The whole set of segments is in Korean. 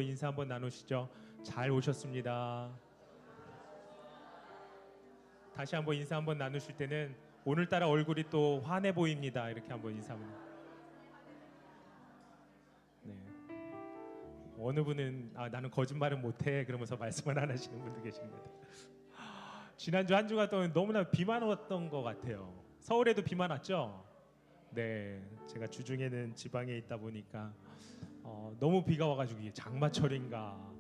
인사 한번 나누시죠. 잘 오셨습니다. 다시 한번 인사 한번 나누실 때는 오늘따라 얼굴이 또 환해 보입니다. 이렇게 한번 인사 한번. 네. 어느 분은 나는 거짓말은 못해 그러면서 말씀을 안 하시는 분도 계신 것 같아요. 지난주 한 주가 또 너무나 비만 왔던 것 같아요. 서울에도 비만 왔죠? 네, 제가 주중에는 지방에 있다 보니까 너무 비가 와가지고 이게 장마철인가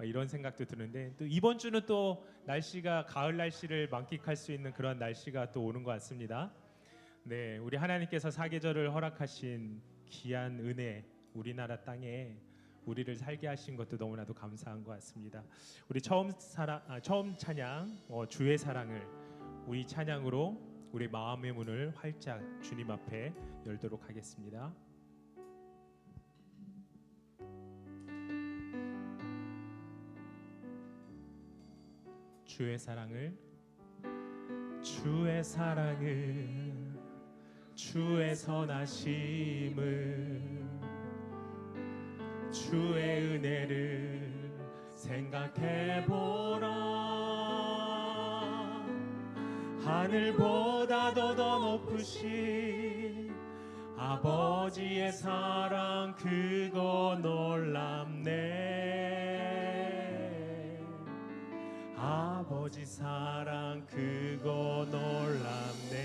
이런 생각도 드는데, 또 이번 주는 또 날씨가 가을 날씨를 만끽할 수 있는 그런 날씨가 또 오는 것 같습니다. 네, 우리 하나님께서 사계절을 허락하신 귀한 은혜, 우리나라 땅에 우리를 살게 하신 것도 너무나도 감사한 것 같습니다. 우리 처음 찬양 주의 사랑을 우리 찬양으로 우리 마음의 문을 활짝 주님 앞에 열도록 하겠습니다. 주의 사랑을 주의 선하심을 주의 은혜를 생각해보라. 하늘보다도 더 높으신 아버지의 사랑 그거 놀랍네. 아버지 사랑 그거 놀랍네.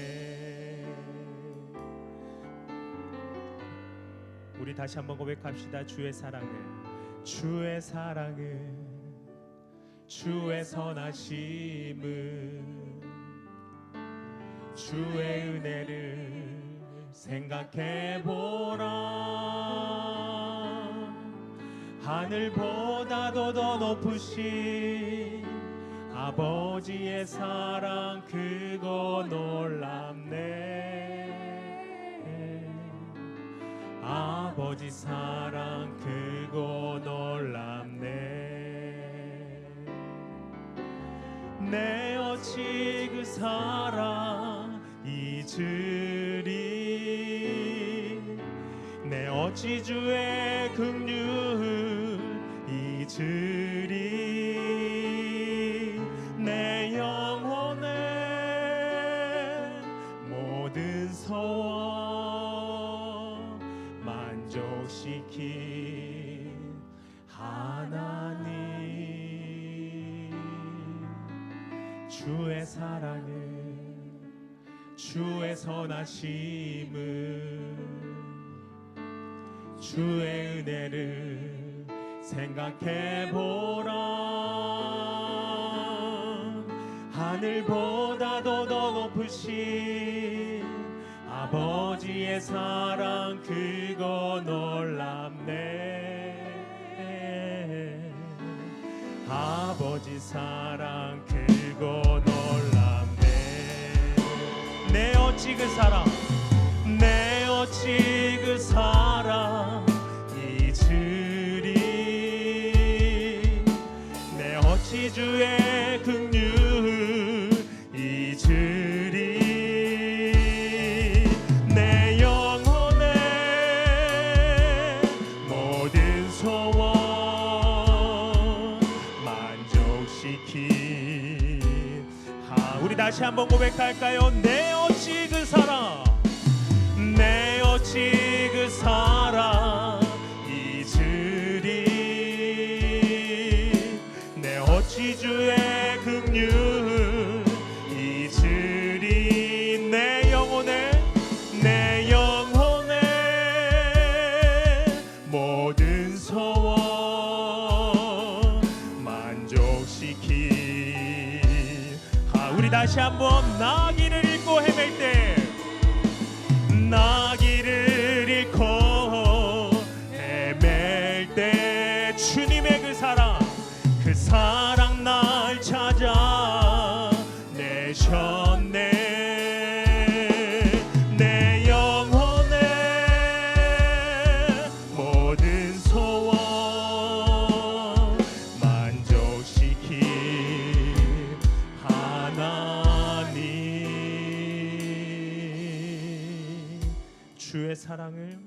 우리 다시 한번 고백합시다. 주의 사랑을 주의 선하심을 주의 은혜를 생각해보라. 하늘보다도 더 높으신 아버지의 사랑 그거 놀랍네. 아버지 사랑 그거 놀랍네. 내 어찌 그 사랑 잊으리. 내 어찌 주의 긍휼 잊으리. 내 영혼의 모든 소원 만족시킨 하나님. 주의 사랑을 주의 선하심을 주의 은혜를 생각해보라. 하늘보다도 더 높으신 아버지의 사랑 그거 놀랍네. 아버지 사랑 그거 놀랍네. 내 어찌 그 사랑 잊으리. 내 어찌 주의 긍휼 잊으리. 내 영혼의 모든 소원 만족시킨 우리 다시 한번 고백할까요? 내 어찌 그 사랑 잊으리. 내 어찌 주의 긍휼 잊으리. 내 영혼의 모든 소원 만족시킨 우리 다시 한번 나 길을 잃고 헤맬 때 주님의 그 사랑 날 찾아 내셨네. 내 영혼의 모든 소원 만족시킨 하나님. 주의 사랑을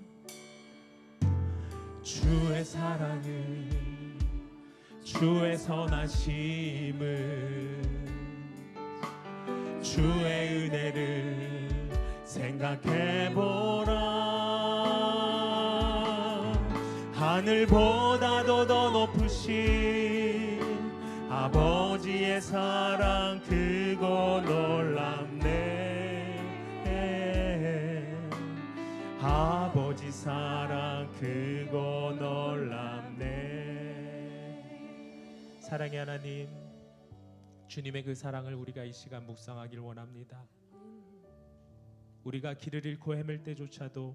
주의 선하심을 주의 은혜를 생각해보라. 하늘보다도 더 높으신 아버지의 사랑 크고 놀랍네. 아버지 사랑 크고 놀랍네. 사랑의 하나님, 주님의 그 사랑을 우리가 이 시간 묵상하길 원합니다. 우리가 길을 잃고 헤맬 때조차도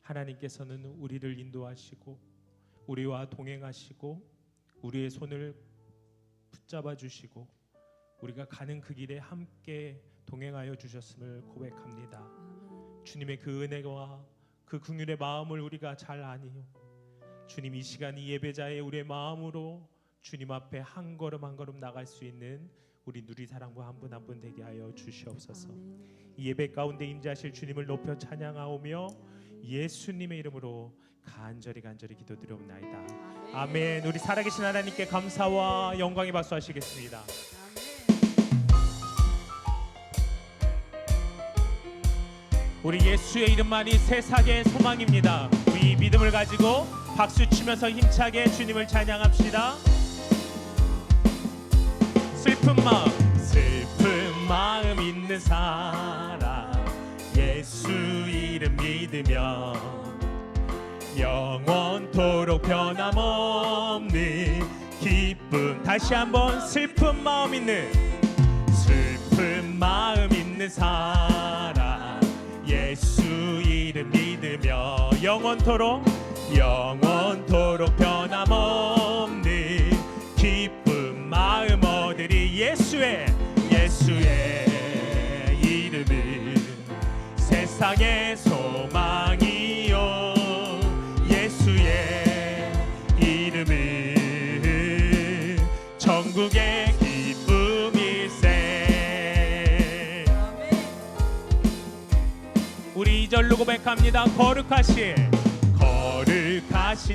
하나님께서는 우리를 인도하시고 우리와 동행하시고 우리의 손을 붙잡아 주시고 우리가 가는 그 길에 함께 동행하여 주셨음을 고백합니다. 주님의 그 은혜와 그 긍휼의 마음을 우리가 잘 아니요. 주님, 이 시간 이 예배자의 우리의 마음으로 주님 앞에 한 걸음 한 걸음 나갈 수 있는 우리 누리사랑부 한 분 한 분 되게 하여 주시옵소서. 이 예배 가운데 임재하실 주님을 높여 찬양하오며 예수님의 이름으로 간절히 기도드리옵나이다. 아멘. 우리 살아계신 하나님께 감사와 영광의 박수 하시겠습니다. 우리 예수의 이름만이 세상의 소망입니다. 우리 믿음을 가지고 박수 치면서 힘차게 주님을 찬양합시다. 슬픈 마음 있는 사람 예수 이름 믿으며 영원토록 변함없는 기쁨. 다시 한번 슬픈 마음 있는 사람 예수 이름 믿으며 영원토록 변함없는 기쁨 마음 얻으리. 예수의 이름은 세상의 소망이요. 예수의 이름은 천국의 기쁨일세. 우리 2절로 고백합니다. 거룩하신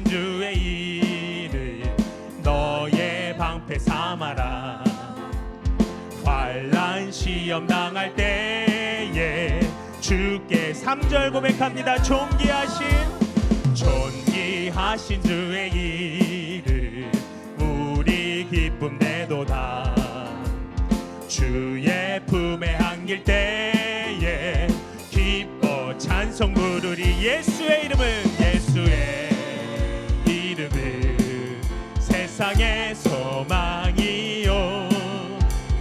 주의 이름 너의 방패 삼아라. 환난 시험 당할 때에 주께 3절 고백합니다. 존귀하신 주의 이름 우리 기쁨 내도다. 주의 품에 안길 때에 기뻐 찬송 부르리. 예수의 이름은 세상의 소망이요.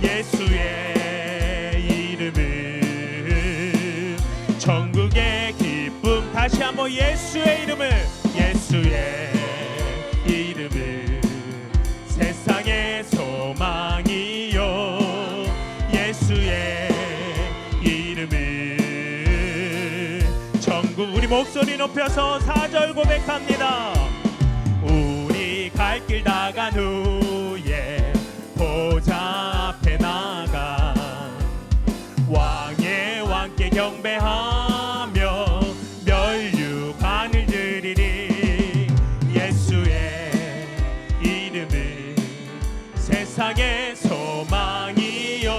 예수의 이름은 천국의 기쁨. 다시 한번 예수의 이름은 세상의 소망이요. 예수의 이름은 천국. 우리 목소리 높여서 4절 고백합니다. 우리 갈 길 나간 후에 보좌 앞에 나가 왕의 왕께 경배하며 멸류 관을 드리리. 예수의 이름은 세상의 소망이요.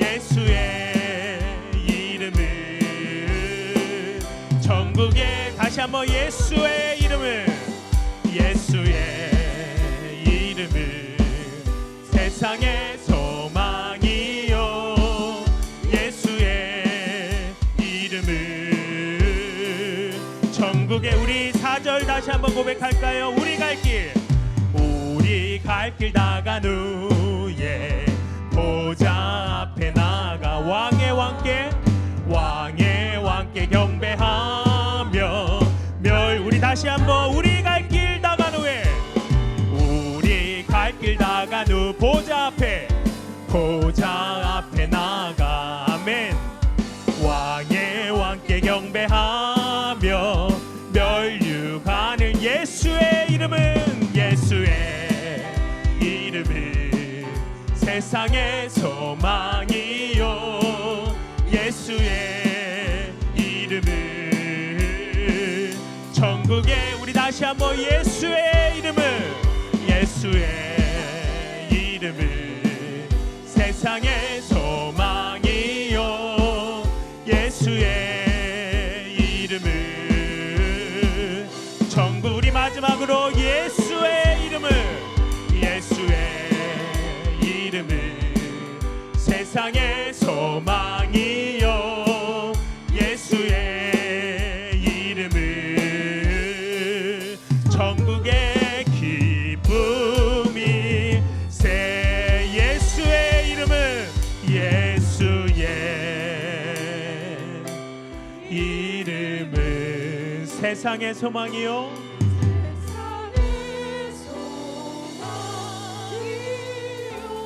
예수의 이름은 천국의. 다시 한번 예수의 이름은 세상의 소망이요. 예수의 이름은 천국의. 우리 4절 다시 한번 고백할까요? 우리 갈 길 나간 후에 보좌 앞에 나가 왕의 왕께 경배하며 우리 다시 한번 우리 갈 길 나간 후에 보좌 앞에 나가 아멘. 왕께 경배하며 멸류관을. 예수의 이름은 세상의 소망이요. 예수의 이름은 천국의. 우리 다시 한번 예수의 이름은 예수의 이름은 세상의 소망이요 예수의 이름은 전부 우리 마지막으로 예수의 이름은 세상의 소망이요 예수의 이름은 전국의 기쁨이 새 예수의 이름은 세상의 소망이요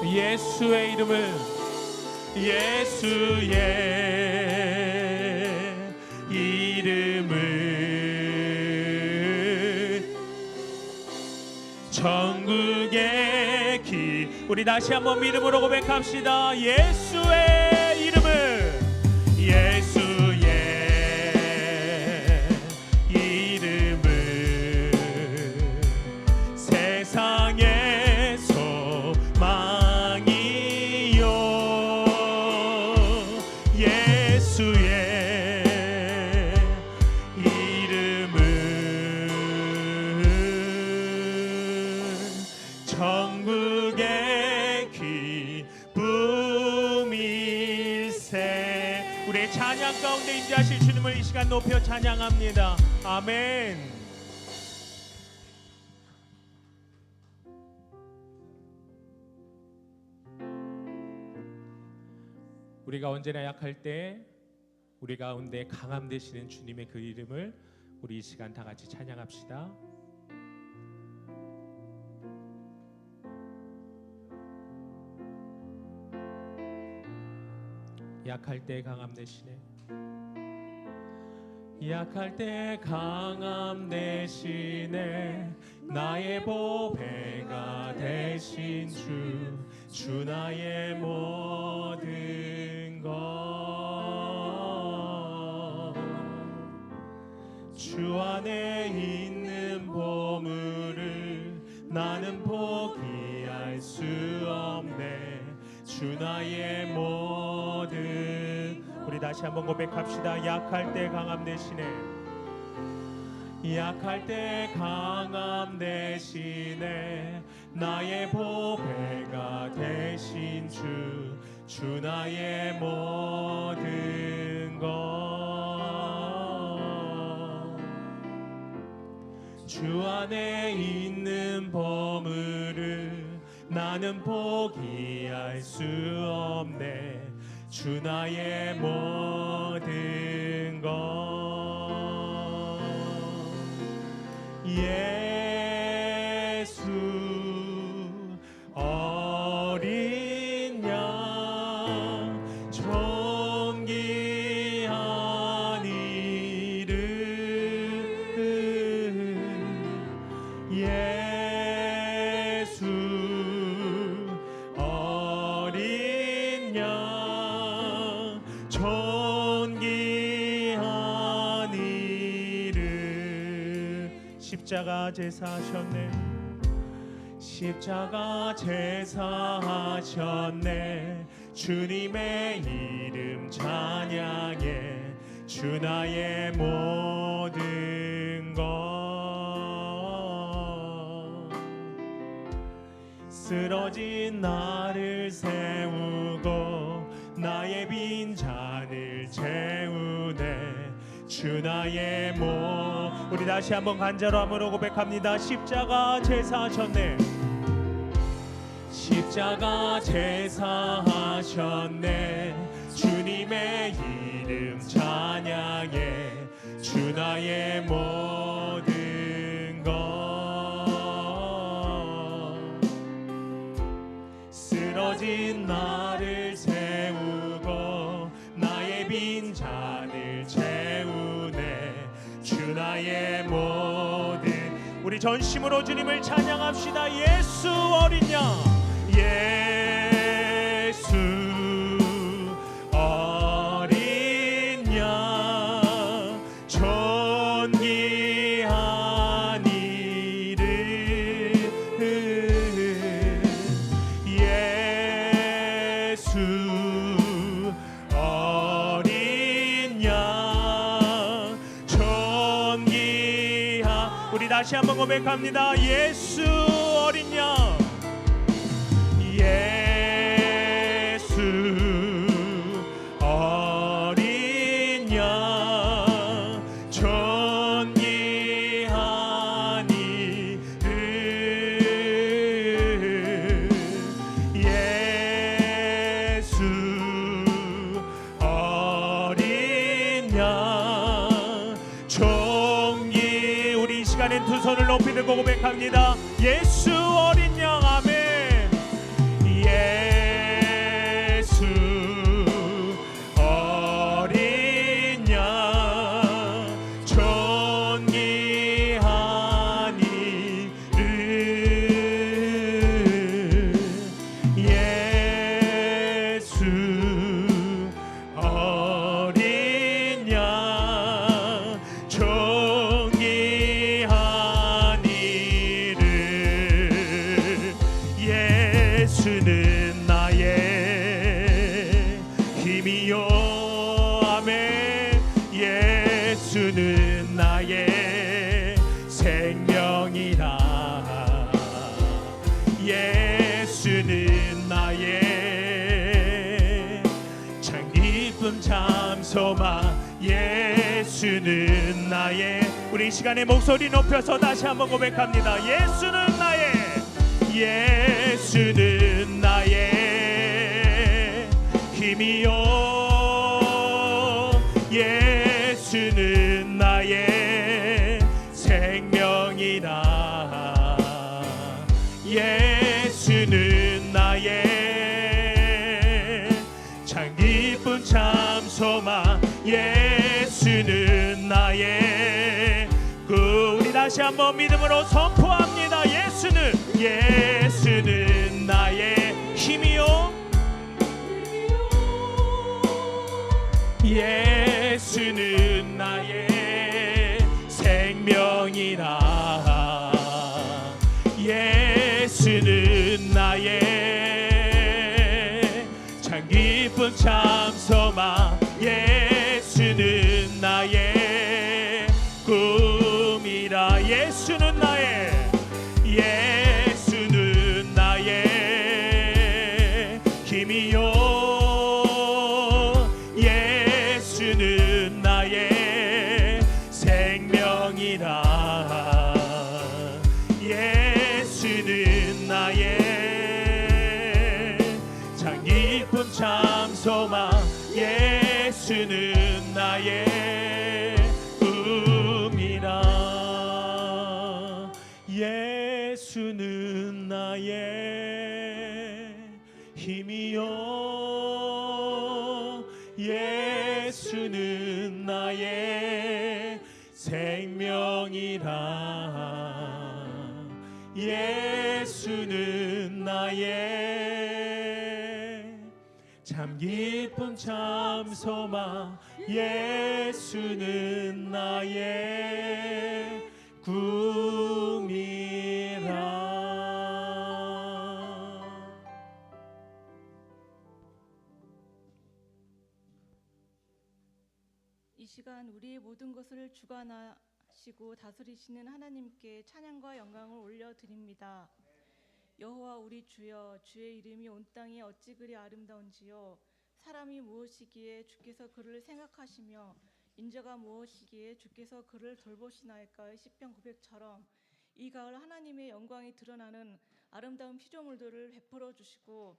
예수의 이름은 전국의 우리 다시 한번 믿음으로 고백합시다. 예수의 이름은 세상의 소망이요 예수의 이름은 전국의 기쁨일세. 우리의 찬양 가운데 임재하실 주님을 이 시간 높여 찬양합니다. 아멘. 우리가 언제나 약할 때 우리 가운데 강함 되시는 주님의 그 이름을 우리 이 시간 다 같이 찬양합시다. 약할 때 강함 되시네. 약할 때 강함 되시네. 나의 보배가 되신 주 나의 모든 것. 주 안에 있는 보물을 나는 포기할 수 없네. 주 나의 모든. 우리 다시 한번 고백합시다. 약할 때 강함 되시네. 약할 때 강함 되시네. 나의 보배가 되신 주 나의 모든 것. 주 안에 있는 보물을 나는 포기할 수 없네. 주 나의 모든 것. 예수 어린 양 존귀한 이름. 예수 어린 양 존귀한 이름. 십자가 제사하셨네. 십자가 제사하셨네. 주님의 이름 찬양해. 주 나의 모든 것. 쓰러진 나를 세우고 나의 빈잔을 채우네. 주 나의 우리 다시 한번 간절함으로 고백합니다. 십자가 제사하셨네. 십자가 제사하셨네. 주님의 이름 찬양해. 주 나의 모든 것. 쓰러진 나를 세우고 나의 빈잔을 채우네. 주 나의 모든. 우리 전심으로 주님을 찬양합시다. 예수 어린 양. 예수 어린 양 존귀한 이름. 다시 한번 고백합니다. 예수 어린 양, 예수 어린 양 존귀한 이름, 예수 어린 양 존귀. 우리 이 시간에 두 손을 높이 들고 고백합니다. 예수 어린 양. 아멘. 예수 어린 양 존귀한 이름, 예수 어린 양 존귀한 이름, 예수는 나의 힘이요. 아멘. 예수는 나의 생명이라. 예수는 나의 참 기쁨 참 소망. 예수는 나의. 우리 이 시간에 목소리 높여서 다시 한번 고백합니다. 예수는 나의, 예수는 나의 힘이요. 예수는 나의 생명이라. 예수는 나의 참 기쁨 참 소망. 예수는 나의 우리 다시 한번 믿음으로 선포합니다. 예수는 나의 힘이요. 예수는 나의 생명이라. 예수는 나의 참 기쁨 참 소망. 예수는 나의 꿈이라. 예수는 나의, 예수는 나의 힘이요. 예수는 나의 생명이라. 예수는 나의 참 기쁨 참 소망. 예수는 나의 꿈이라. 예수는 나의 힘이요. 예수는 나의 생명이라. 예수는 나의 참 기쁨 참 소망. 예수는 나의 꿈이라. 이 시간 우리의 모든 것을 주관하시고 다스리시는 하나님께 찬양과 영광을 올려드립니다. 여호와 우리 주여, 주의 이름이 온 땅에 어찌 그리 아름다운지요. 사람이 무엇이기에 주께서 그를 생각하시며 인자가 무엇이기에 주께서 그를 돌보시나이까. 시편 900처럼 이 가을 하나님의 영광이 드러나는 아름다운 피조물들을 베풀어 주시고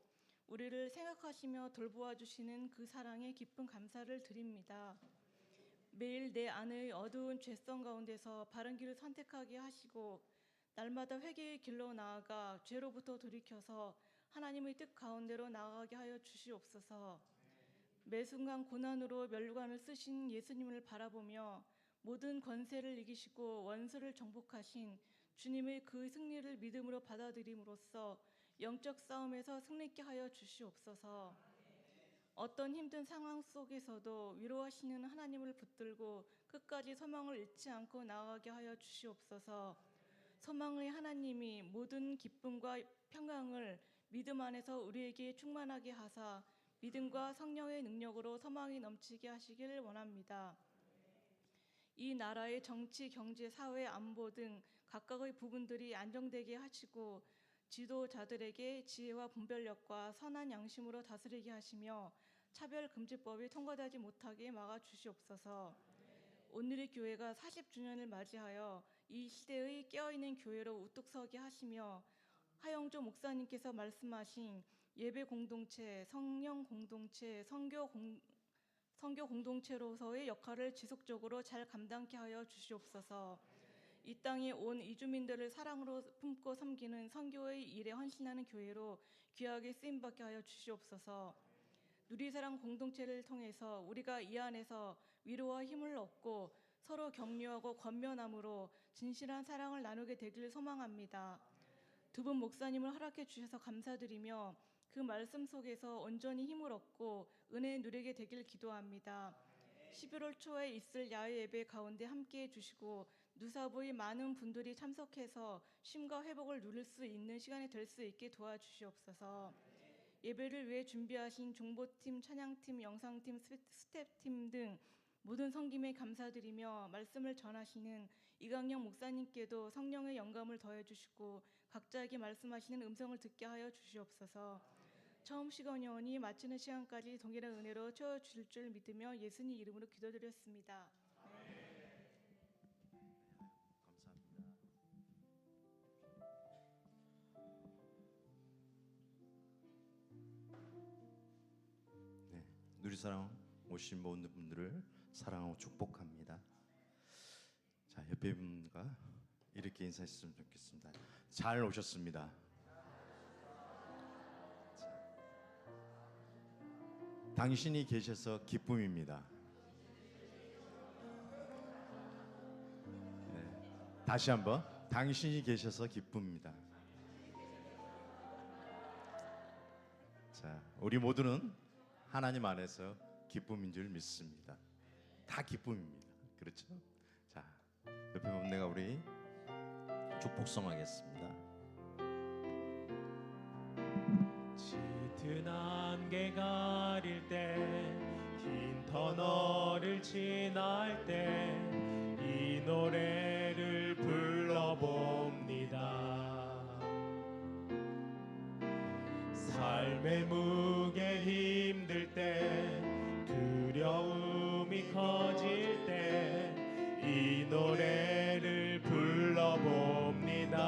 우리를 생각하시며 돌보아 주시는 그 사랑에 기쁜 감사를 드립니다. 매일 내 안의 어두운 죄성 가운데서 바른 길을 선택하게 하시고 날마다 회개의 길로 나아가 죄로부터 돌이켜서 하나님의 뜻 가운데로 나아가게 하여 주시옵소서. 매 순간 고난으로 멸관을 쓰신 예수님을 바라보며 모든 권세를 이기시고 원수를 정복하신 주님의 그 승리를 믿음으로 받아들임으로써 영적 싸움에서 승리케 하여 주시옵소서. 어떤 힘든 상황 속에서도 위로하시는 하나님을 붙들고 끝까지 소망을 잃지 않고 나아가게 하여 주시옵소서. 소망의 하나님이 모든 기쁨과 평강을 믿음 안에서 우리에게 충만하게 하사 믿음과 성령의 능력으로 소망이 넘치게 하시길 원합니다. 이 나라의 정치, 경제, 사회, 안보 등 각각의 부분들이 안정되게 하시고 지도자들에게 지혜와 분별력과 선한 양심으로 다스리게 하시며 차별금지법이 통과되지 못하게 막아 주시옵소서. 오늘의 교회가 40주년을 맞이하여 이 시대의 깨어있는 교회로 우뚝 서게 하시며 하영조 목사님께서 말씀하신 예배 공동체, 성령 공동체, 선교 공동체로서의 역할을 지속적으로 잘 감당케 하여 주시옵소서. 이 땅에 온 이주민들을 사랑으로 품고 섬기는 선교의 일에 헌신하는 교회로 귀하게 쓰임받게 하여 주시옵소서. 누리사랑 공동체를 통해서 우리가 이 안에서 위로와 힘을 얻고 서로 격려하고 권면함으로 진실한 사랑을 나누게 되길 소망합니다. 두 분 목사님을 허락해 주셔서 감사드리며 그 말씀 속에서 온전히 힘을 얻고 은혜 누리게 되길 기도합니다. 11월 초에 있을 야외 예배 가운데 함께해 주시고 누사부의 많은 분들이 참석해서 쉼과 회복을 누릴 수 있는 시간이 될 수 있게 도와주시옵소서. 예배를 위해 준비하신 종보팀, 찬양팀, 영상팀, 스태프팀 등 모든 섬김에 감사드리며 말씀을 전하시는 이강영 목사님께도 성령의 영감을 더해 주시고 각자에게 말씀하시는 음성을 듣게 하여 주시옵소서. 처음 시간이오니 마치는 시간까지 동일한 은혜로 채워주실 줄 믿으며 예수님 이름으로 기도드렸습니다. 감사합니다. 네, 누리사랑 오신 모든 분들을 사랑하고 축복합니다. 자, 옆에 분과 이렇게 인사했으면 좋겠습니다. 잘 오셨습니다. 자, 당신이 계셔서 기쁨입니다. 네, 다시 한번 당신이 계셔서 기쁨입니다. 자, 우리 모두는 하나님 안에서 기쁨인 줄 믿습니다. 다 기쁨입니다. 그렇죠? 자, 옆에 보면 내가 우리 축복성하겠습니다. 짙은 안개 가릴 때, 긴 터널을 지날 때 이 노래를 불러봅니다. 삶의 무게 힘들 때, 두려움이 커질 때 이 노래를 불러봅니다.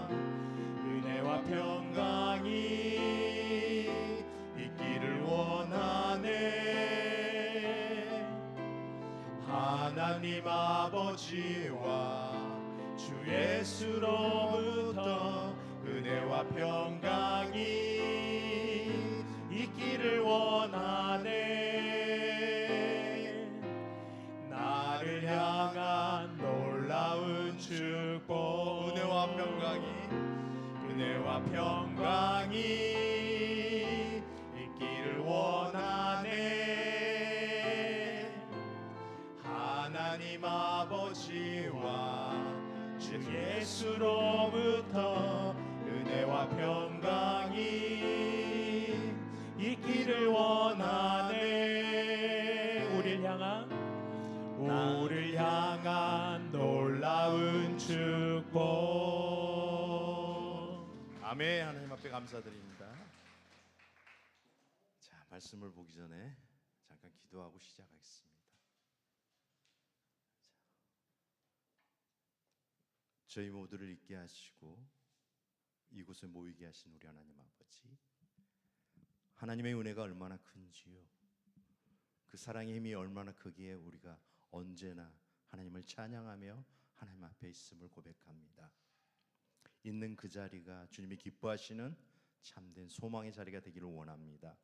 은혜와 평강이 있기를 원하네. 하나님 아버지와 주 예수로부터 은혜와 평강이 있기를 원하네. 나를 향한 놀라운 축복, 은혜와 평강이 있기를 원하네. 하나님 아버지와 주 예수로부터 은혜와 평강이 있기를 원하네. 우리를 향한 놀라운 축복. 아멘. 하나님 앞에 감사드립니다. 자, 말씀을 보기 전에 잠깐 기도하고 시작하겠습니다. 자, 저희 모두를 있게 하시고 이곳에 모이게 하신 우리 하나님 아버지, 하나님의 은혜가 얼마나 큰지요, 그 사랑의 힘이 얼마나 크기에 우리가 언제나 하나님을 찬양하며 하나님 앞에 있음을 고백합니다. 있는 그 자리가 주님이 기뻐하시는 참된 소망의 자리가 되기를 원합니다.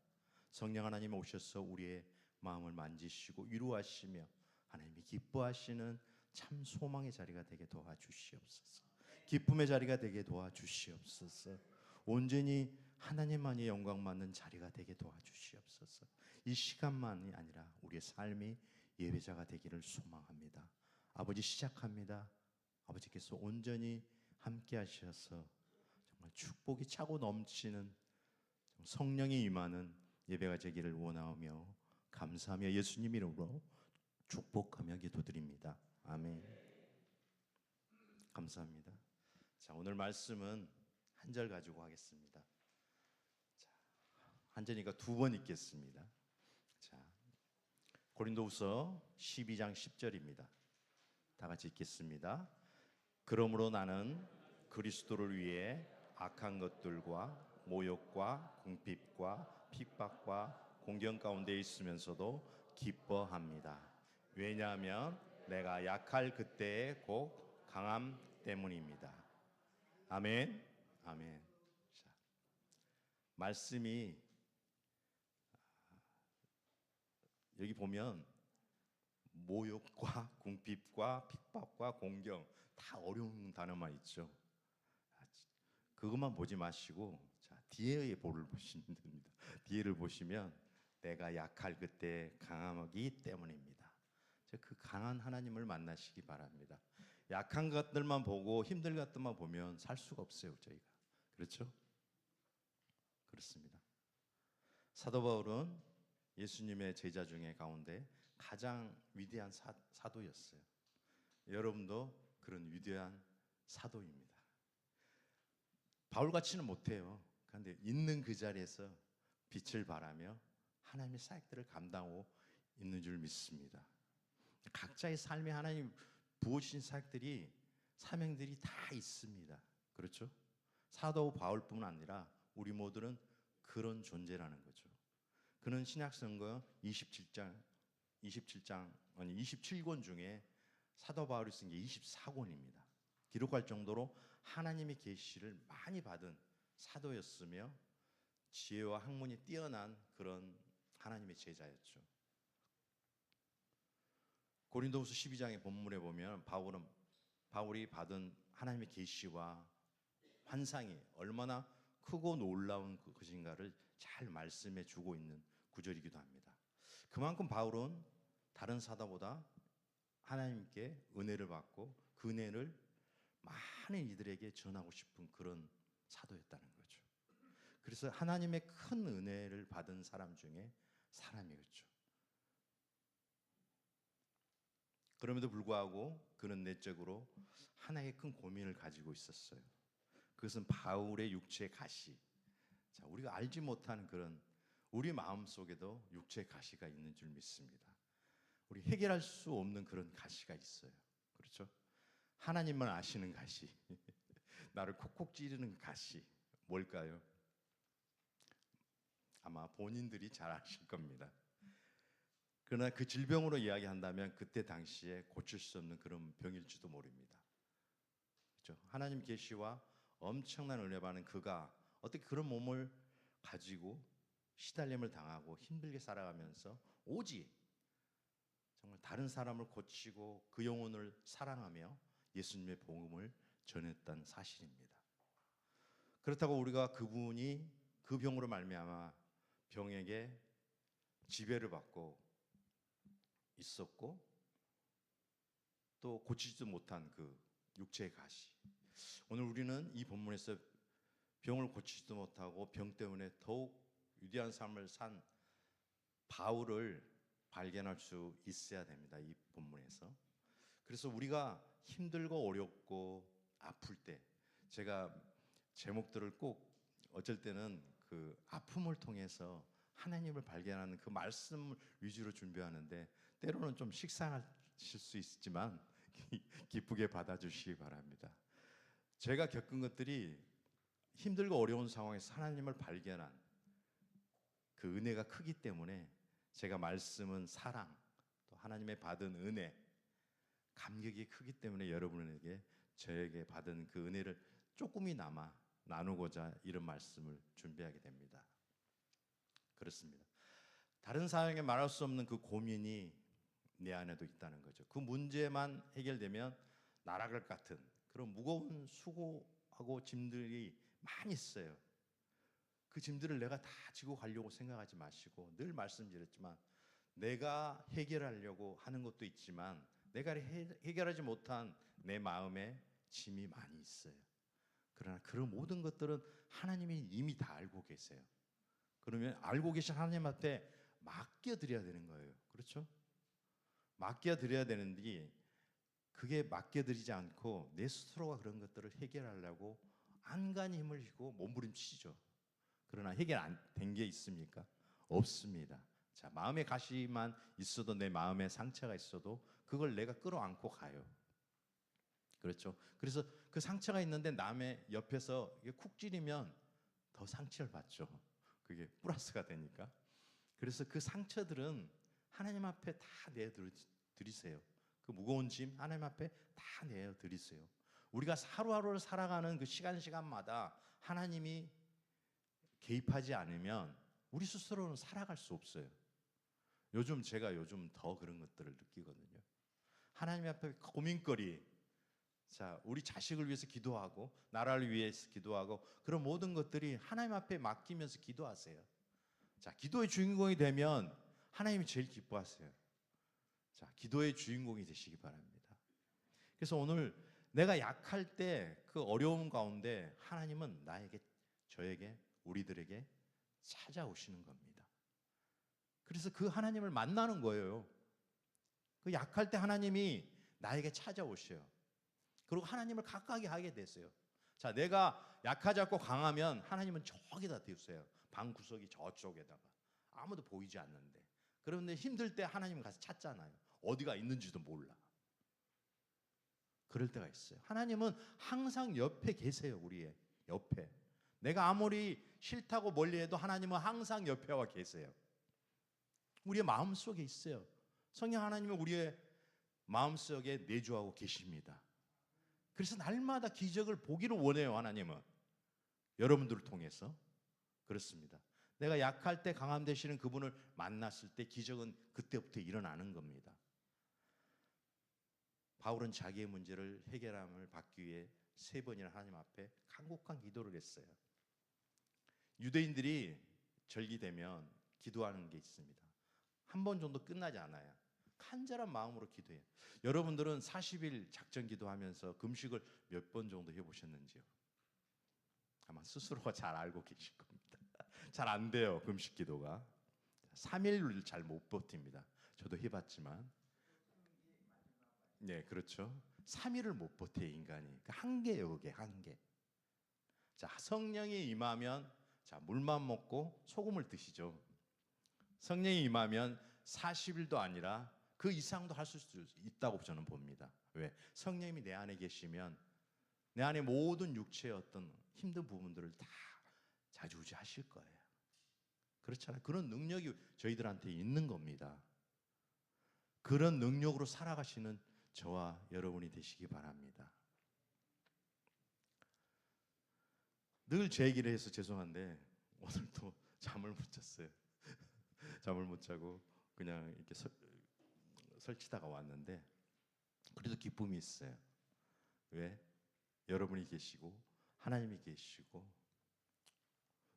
성령 하나님 오셔서 우리의 마음을 만지시고 위로하시며 하나님이 기뻐하시는 참 소망의 자리가 되게 도와주시옵소서. 기쁨의 자리가 되게 도와주시옵소서. 온전히 하나님만이 영광 받는 자리가 되게 도와주시옵소서. 이 시간만이 아니라 우리의 삶이 예배자가 되기를 소망합니다. 아버지, 시작합니다. 아버지께서 온전히 함께 하셔서 정말 축복이 차고 넘치는 성령이 임하는 예배가 되기를 원하며 감사하며 예수님 이름으로 축복하며 기도드립니다. 아멘. 감사합니다. 자, 오늘 말씀은 한 절 가지고 하겠습니다. 자, 한 절이니까 두 번 읽겠습니다. 자, 고린도후서 12장 10절입니다. 다 같이 읽겠습니다. 그러므로 나는 그리스도를 위해 악한 것들과 모욕과 궁핍과 핍박과 공경 가운데 있으면서도 기뻐합니다. 왜냐하면 내가 약할 그때에 곧 강함 때문입니다. 아멘. 아멘. 자, 말씀이 여기 보면 모욕과 궁핍과 핍박과 공경 다 어려운 단어만 있죠. 그것만 보지 마시고 자, 뒤에의 볼을 보시면 됩니다. 뒤에를 보시면 내가 약할 그때 강하기 때문입니다. 그 강한 하나님을 만나시기 바랍니다. 약한 것들만 보고 힘들 것들만 보면 살 수가 없어요, 저희가. 그렇죠? 그렇습니다. 사도 바울은 예수님의 제자 중에 가운데 가장 위대한 사도였어요. 여러분도 그런 위대한 사도입니다. 바울같이는 못해요. 그런데 있는 그 자리에서 빛을 발하며 하나님의 사역들을 감당하고 있는 줄 믿습니다. 각자의 삶에 하나님 부어주신 사역들이 사명들이 다 있습니다. 그렇죠? 사도 바울뿐만 아니라 우리 모두는 그런 존재라는 거죠. 그는 신약성경 27권 중에 사도 바울이 쓴 게 24권입니다. 기록할 정도로 하나님의 계시를 많이 받은 사도였으며 지혜와 학문이 뛰어난 그런 하나님의 제자였죠. 고린도후서 12장의 본문에 보면 바울이 받은 하나님의 계시와 환상이 얼마나 크고 놀라운 것인가를 잘 말씀해 주고 있는 구절이기도 합니다. 그만큼 바울은 다른 사도보다 하나님께 은혜를 받고 그 은혜를 많은 이들에게 전하고 싶은 그런 사도였다는 거죠. 그래서 하나님의 큰 은혜를 받은 사람 중에 사람이었죠. 그럼에도 불구하고 그는 내적으로 하나의 큰 고민을 가지고 있었어요. 그것은 바울의 육체의 가시. 자, 우리가 알지 못하는 그런 우리 마음 속에도 육체의 가시가 있는 줄 믿습니다. 우리 해결할 수 없는 그런 가시가 있어요. 그렇죠? 하나님만 아시는 가시. 나를 콕콕 찌르는 가시. 뭘까요? 아마 본인들이 잘 아실 겁니다. 그러나 그 질병으로 이야기한다면 그때 당시에 고칠 수 없는 그런 병일지도 모릅니다. 그렇죠? 하나님 계시와 엄청난 은혜 받는 그가 어떻게 그런 몸을 가지고 시달림을 당하고 힘들게 살아가면서 오직 정말 다른 사람을 고치고 그 영혼을 사랑하며 예수님의 복음을 전했던 사실입니다. 그렇다고 우리가 그분이 그 병으로 말미암아 병에게 지배를 받고 있었고 또 고치지도 못한 그 육체의 가시. 오늘 우리는 이 본문에서 병을 고치지도 못하고 병 때문에 더욱 위대한 삶을 산 바울을 발견할 수 있어야 됩니다. 이 본문에서. 그래서 우리가 힘들고 어렵고 아플 때 제가 제목들을 꼭 어쩔 때는 그 아픔을 통해서 하나님을 발견하는 그 말씀을 위주로 준비하는데 때로는 좀 식상하실 수 있지만 기쁘게 받아주시기 바랍니다. 제가 겪은 것들이 힘들고 어려운 상황에서 하나님을 발견한 그 은혜가 크기 때문에 제가 말씀은 사랑, 또 하나님의 받은 은혜, 감격이 크기 때문에 여러분에게 저에게 받은 그 은혜를 조금이나마 나누고자 이런 말씀을 준비하게 됩니다. 그렇습니다. 다른 사람에게 말할 수 없는 그 고민이 내 안에도 있다는 거죠. 그 문제만 해결되면 날아갈 것 같은 그런 무거운 수고하고 짐들이 많이 있어요. 그 짐들을 내가 다 지고 가려고 생각하지 마시고 늘 말씀드렸지만 내가 해결하려고 하는 것도 있지만 내가 해결하지 못한 내 마음에 짐이 많이 있어요. 그러나 그런 모든 것들은 하나님이 이미 다 알고 계세요. 그러면 알고 계신 하나님 앞에 맡겨드려야 되는 거예요. 그렇죠? 맡겨드려야 되는데 그게 맡겨드리지 않고 내 스스로가 그런 것들을 해결하려고 안간히 힘을 주고 몸부림치죠. 그러나 해결 안 된 게 있습니까? 없습니다. 자, 마음의 가시만 있어도, 내 마음에 상처가 있어도 그걸 내가 끌어안고 가요. 그렇죠? 그래서 그 상처가 있는데 남의 옆에서 이게 쿡 찌르면 더 상처를 받죠. 그게 플러스가 되니까. 그래서 그 상처들은 하나님 앞에 다 내어드리세요. 그 무거운 짐 하나님 앞에 다 내어드리세요. 우리가 하루하루를 살아가는 그 시간마다 하나님이 개입하지 않으면 우리 스스로는 살아갈 수 없어요. 제가 요즘 더 그런 것들을 느끼거든요. 하나님 앞에 고민거리, 자, 우리 자식을 위해서 기도하고 나라를 위해서 기도하고 그런 모든 것들이 하나님 앞에 맡기면서 기도하세요. 자, 기도의 주인공이 되면 하나님이 제일 기뻐하세요. 자, 기도의 주인공이 되시기 바랍니다. 그래서 오늘 내가 약할 때 그 어려움 가운데 하나님은 나에게, 저에게, 우리들에게 찾아오시는 겁니다. 그래서 그 하나님을 만나는 거예요. 그 약할 때 하나님이 나에게 찾아오셔요. 그리고 하나님을 가까이 하게 됐어요. 자, 내가 약하지 않고 강하면 하나님은 저기다 두세요. 방 구석이 저쪽에다가 아무도 보이지 않는데. 그런데 힘들 때 하나님 가서 찾잖아요. 어디가 있는지도 몰라. 그럴 때가 있어요. 하나님은 항상 옆에 계세요. 우리의 옆에. 내가 아무리 싫다고 멀리해도 하나님은 항상 옆에 와 계세요. 우리의 마음속에 있어요. 성령 하나님은 우리의 마음속에 내주하고 계십니다. 그래서 날마다 기적을 보기를 원해요. 하나님은 여러분들을 통해서. 그렇습니다. 내가 약할 때 강함 되시는 그분을 만났을 때 기적은 그때부터 일어나는 겁니다. 바울은 자기의 문제를 해결함을 받기 위해 3번이나 하나님 앞에 간곡한 기도를 했어요. 유대인들이 절기되면 기도하는 게 있습니다. 한 번 정도 끝나지 않아요. 간절한 마음으로 기도해요. 여러분들은 40일 작전 기도하면서 금식을 몇 번 정도 해보셨는지요? 아마 스스로가 잘 알고 계실 겁니다. 잘 안 돼요, 금식 기도가. 3일을 잘 못 버팁니다. 저도 해봤지만. 네, 그렇죠. 3일을 못 버텨요, 인간이. 한계예요, 그게 한계. 자, 성령이 임하면, 자, 물만 먹고 소금을 드시죠. 성령이 임하면 40일도 아니라 그 이상도 할 수 있다고 저는 봅니다. 왜? 성령님이 내 안에 계시면 내 안에 모든 육체의 어떤 힘든 부분들을 다 자주우지하실 거예요. 그렇잖아요. 그런 능력이 저희들한테 있는 겁니다. 그런 능력으로 살아가시는 저와 여러분이 되시기 바랍니다. 늘 제 얘기를 해서 죄송한데 오늘도 잠을 못 잤어요. 잠을 못 자고 그냥 이렇게 설치다가 왔는데 그래도 기쁨이 있어요. 왜? 여러분이 계시고 하나님이 계시고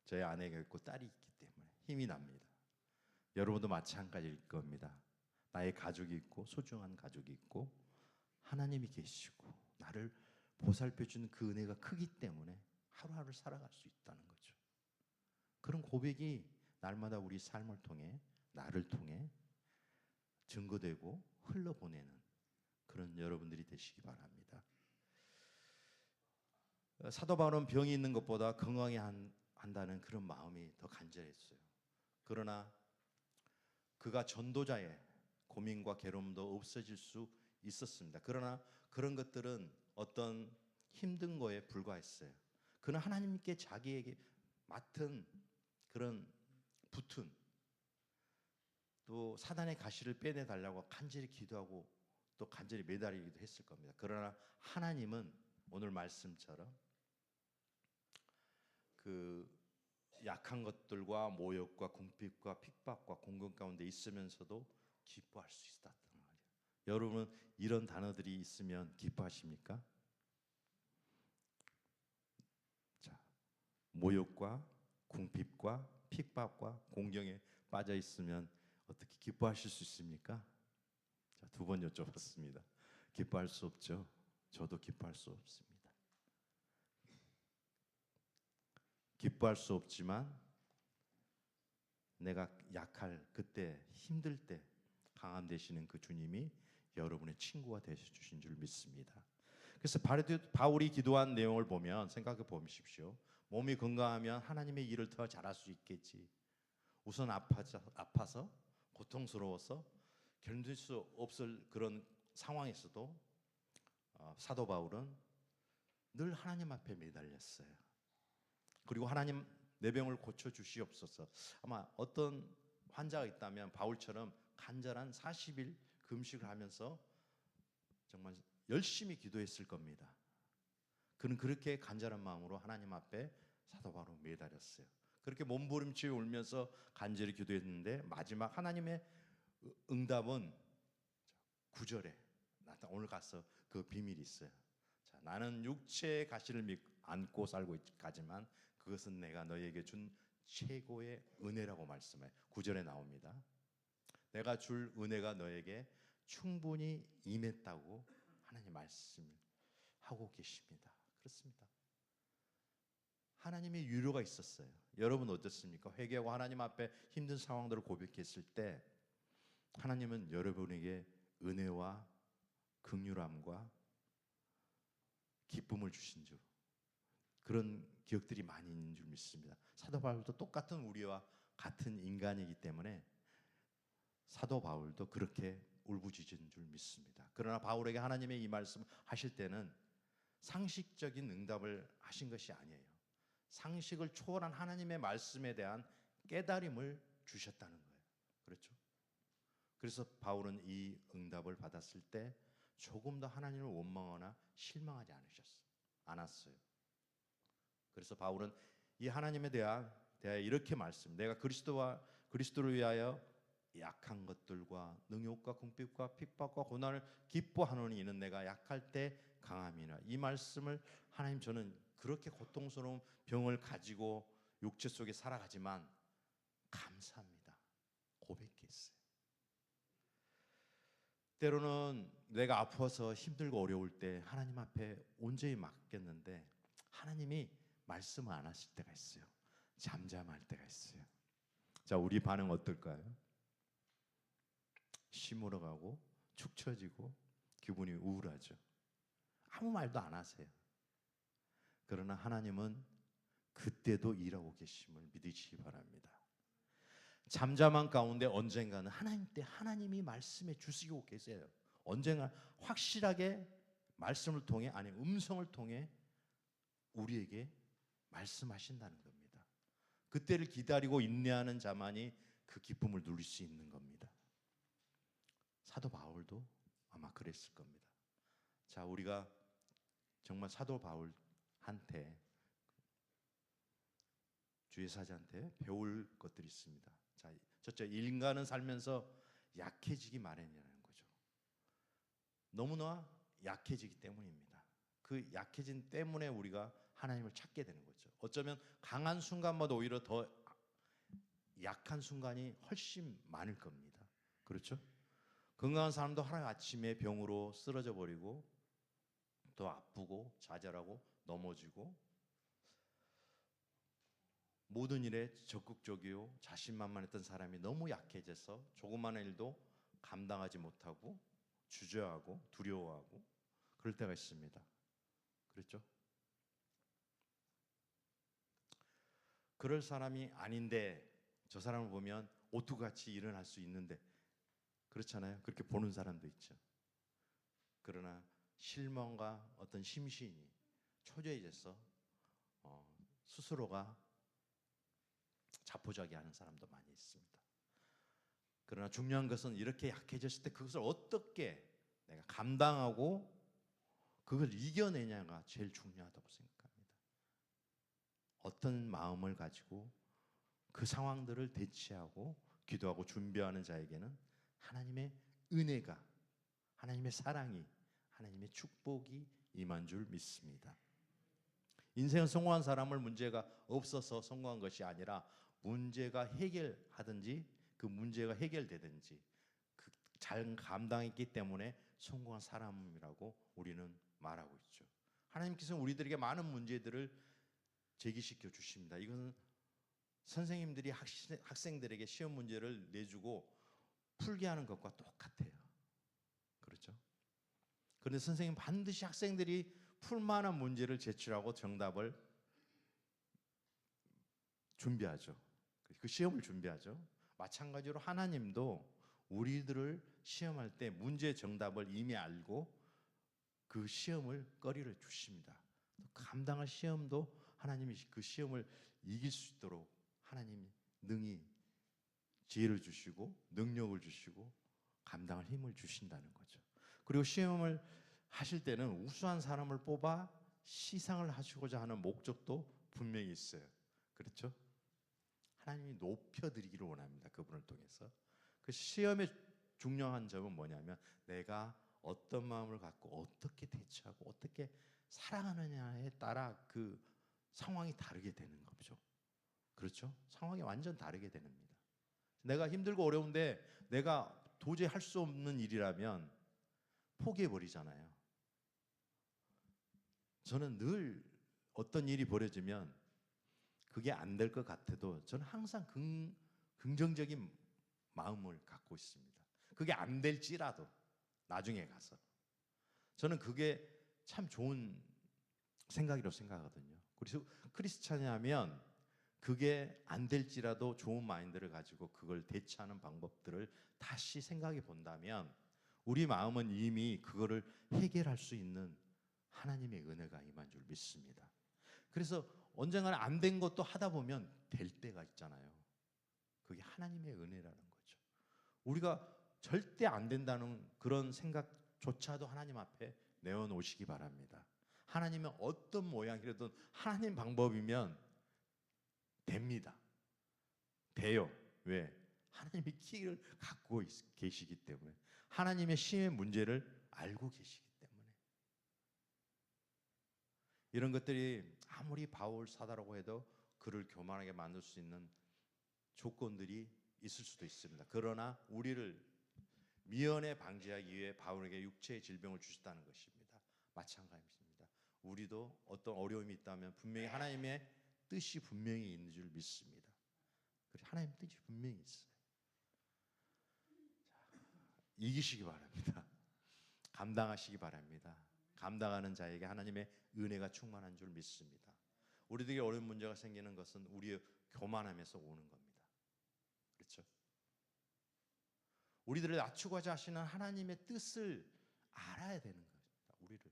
저희 아내가 있고 딸이 있기 때문에 힘이 납니다. 여러분도 마찬가지일 겁니다. 나의 가족이 있고 소중한 가족이 있고 하나님이 계시고 나를 보살펴주는 그 은혜가 크기 때문에 하루하루 살아갈 수 있다는 거죠. 그런 고백이 날마다 우리 삶을 통해, 나를 통해 증거되고 흘러보내는 그런 여러분들이 되시기 바랍니다. 사도 바울은 병이 있는 것보다 건강해야 한다는 그런 마음이 더 간절했어요. 그러나 그가 전도자의 고민과 괴로움도 없어질 수 있었습니다. 그러나 그런 것들은 어떤 힘든 거에 불과했어요. 그는 하나님께 자기에게 맡은 그런 붙은 또 사단의 가시를 빼내달라고 간절히 기도하고 또 간절히 매달리기도 했을 겁니다. 그러나 하나님은 오늘 말씀처럼 그 약한 것들과 모욕과 궁핍과 핍박과 공경 가운데 있으면서도 기뻐할 수 있었다는 거예요. 여러분은 이런 단어들이 있으면 기뻐하십니까? 자, 모욕과 궁핍과 핍박과 공경에 빠져 있으면 어떻게 기뻐하실 수 있습니까? 자, 2번 여쭤봤습니다. 기뻐할 수 없죠. 저도 기뻐할 수 없습니다. 기뻐할 수 없지만 내가 약할 그때 힘들 때 강함 되시는 그 주님이 여러분의 친구가 되셔 주신 줄 믿습니다. 그래서 바울이 기도한 내용을 보면 생각해 보십시오. 몸이 건강하면 하나님의 일을 더 잘할 수 있겠지. 우선 아파서 고통스러워서 견딜 수 없을 그런 상황에서도 사도 바울은 늘 하나님 앞에 매달렸어요. 그리고 하나님 내 병을 고쳐 주시옵소서. 아마 어떤 환자가 있다면 바울처럼 간절한 40일 금식을 하면서 정말 열심히 기도했을 겁니다. 그는 그렇게 간절한 마음으로 하나님 앞에 사도 바울은 매달렸어요. 그렇게 몸부림치며 울면서 간절히 기도했는데 마지막 하나님의 응답은 9절에 오늘 가서 그 비밀이 있어요. 자, 나는 육체의 가시를 안고 살고 가지만 그것은 내가 너에게 준 최고의 은혜라고 말씀해 9절에 나옵니다. 내가 줄 은혜가 너에게 충분히 임했다고 하나님 말씀하고 계십니다. 그렇습니다. 하나님의 유료가 있었어요. 여러분 어떻습니까? 회개하고 하나님 앞에 힘든 상황들을 고백했을 때 하나님은 여러분에게 은혜와 긍휼함과 기쁨을 주신 줄, 그런 기억들이 많이 있는 줄 믿습니다. 사도 바울도 똑같은 우리와 같은 인간이기 때문에 사도 바울도 그렇게 울부짖은 줄 믿습니다. 그러나 바울에게 하나님의 이 말씀 하실 때는 상식적인 응답을 하신 것이 아니에요. 상식을 초월한 하나님의 말씀에 대한 깨달음을 주셨다는 거예요. 그렇죠? 그래서 바울은 이 응답을 받았을 때 조금 더 하나님을 원망하거나 실망하지 않았어요. 그래서 바울은 이 하나님에 대하여 이렇게 내가 그리스도를 위하여 약한 것들과 능욕과 궁핍과 핍박과 고난을 기뻐하노니 이는 내가 약할 때 강함이라. 이 말씀을 하나님, 저는 그렇게 고통스러운 병을 가지고 육체 속에 살아가지만 감사합니다. 고백했어요. 때로는 내가 아파서 힘들고 어려울 때 하나님 앞에 온전히 맡겼는데 하나님이 말씀을 안 하실 때가 있어요. 잠잠할 때가 있어요. 자, 우리 반응 어떨까요? 시무러가고 축 처지고 기분이 우울하죠. 아무 말도 안 하세요. 그러나 하나님은 그때도 일하고 계심을 믿으시기 바랍니다. 잠잠한 가운데 언젠가는 하나님이 말씀해 주시고 계세요. 언젠가 확실하게 말씀을 통해, 아니 음성을 통해 우리에게 말씀하신다는 겁니다. 그때를 기다리고 인내하는 자만이 그 기쁨을 누릴 수 있는 겁니다. 사도 바울도 아마 그랬을 겁니다. 자, 우리가 정말 사도 바울한테, 주의 사자한테 배울 것들이 있습니다. 자, 첫째, 인간은 살면서 약해지기 마련이라는 거죠. 너무나 약해지기 때문입니다. 그 약해진 때문에 우리가 하나님을 찾게 되는 거죠. 어쩌면 강한 순간보다 오히려 더 약한 순간이 훨씬 많을 겁니다. 그렇죠? 건강한 사람도 하루아침에 병으로 쓰러져 버리고 더 아프고 좌절하고 넘어지고 모든 일에 적극적이요 자신만만했던 사람이 너무 약해져서 조그마한 일도 감당하지 못하고 주저하고 두려워하고 그럴 때가 있습니다. 그렇죠? 그럴 사람이 아닌데 저 사람을 보면 오토같이 일어날 수 있는데, 그렇잖아요. 그렇게 보는 사람도 있죠. 그러나 실망과 어떤 심신이 초조해져서 스스로가 자포자기하는 사람도 많이 있습니다. 그러나 중요한 것은 이렇게 약해졌을 때 그것을 어떻게 내가 감당하고 그걸 이겨내냐가 제일 중요하다고 생각합니다. 어떤 마음을 가지고 그 상황들을 대치하고 기도하고 준비하는 자에게는 하나님의 은혜가, 하나님의 사랑이, 하나님의 축복이 임한 줄 믿습니다. 인생은 성공한 사람을 문제가 없어서 성공한 것이 아니라 문제가 해결하든지 그 문제가 해결되든지 잘 감당했기 때문에 성공한 사람이라고 우리는 말하고 있죠. 하나님께서는 우리들에게 많은 문제들을 제기시켜 주십니다. 이것은 선생님들이 학생들에게 시험 문제를 내주고 풀게 하는 것과 똑같아요. 그렇죠? 그런데 선생님 반드시 학생들이 풀 만한 문제를 제출하고 정답을 준비하죠. 그 시험을 준비하죠. 마찬가지로 하나님도 우리들을 시험할 때 문제 정답을 이미 알고 그 시험을 거리를 주십니다. 감당할 시험도 하나님이 그 시험을 이길 수 있도록 하나님이 능히 지혜를 주시고 능력을 주시고 감당할 힘을 주신다는 거죠. 그리고 시험을 하실 때는 우수한 사람을 뽑아 시상을 하시고자 하는 목적도 분명히 있어요. 그렇죠? 하나님이 높여드리기를 원합니다. 그분을 통해서. 그 시험의 중요한 점은 뭐냐면 내가 어떤 마음을 갖고 어떻게 대처하고 어떻게 살아가느냐에 따라 그 상황이 다르게 되는 거죠. 그렇죠? 상황이 완전 다르게 됩니다. 내가 힘들고 어려운데 내가 도저히 할 수 없는 일이라면 포기해버리잖아요. 저는 늘 어떤 일이 벌어지면 그게 안 될 것 같아도 저는 항상 긍정적인 마음을 갖고 있습니다. 그게 안 될지라도 나중에 가서 저는 그게 참 좋은 생각이라고 생각하거든요. 그래서 크리스찬이라면 그게 안 될지라도 좋은 마인드를 가지고 그걸 대처하는 방법들을 다시 생각해 본다면 우리 마음은 이미 그거를 해결할 수 있는 하나님의 은혜가 임한 줄 믿습니다. 그래서 언젠가는 안 된 것도 하다 보면 될 때가 있잖아요. 그게 하나님의 은혜라는 거죠. 우리가 절대 안 된다는 그런 생각조차도 하나님 앞에 내어놓으시기 바랍니다. 하나님은 어떤 모양이라도 하나님 방법이면 됩니다. 돼요. 왜? 하나님이 키를 갖고 계시기 때문에 하나님의 시의 문제를 알고 계시기 때문에 이런 것들이 아무리 바울 사다라고 해도 그를 교만하게 만들 수 있는 조건들이 있을 수도 있습니다. 그러나 우리를 미연에 방지하기 위해 바울에게 육체의 질병을 주셨다는 것입니다. 마찬가지입니다. 우리도 어떤 어려움이 있다면 분명히 하나님의 뜻이 분명히 있는 줄 믿습니다. 그리고 하나님 뜻이 분명히 있어요. 자, 이기시기 바랍니다. 감당하시기 바랍니다. 감당하는 자에게 하나님의 은혜가 충만한 줄 믿습니다. 우리들에게 어려운 문제가 생기는 것은 우리의 교만함에서 오는 겁니다. 그렇죠? 우리들을 낮추고자 하시는 하나님의 뜻을 알아야 되는 겁니다. 우리를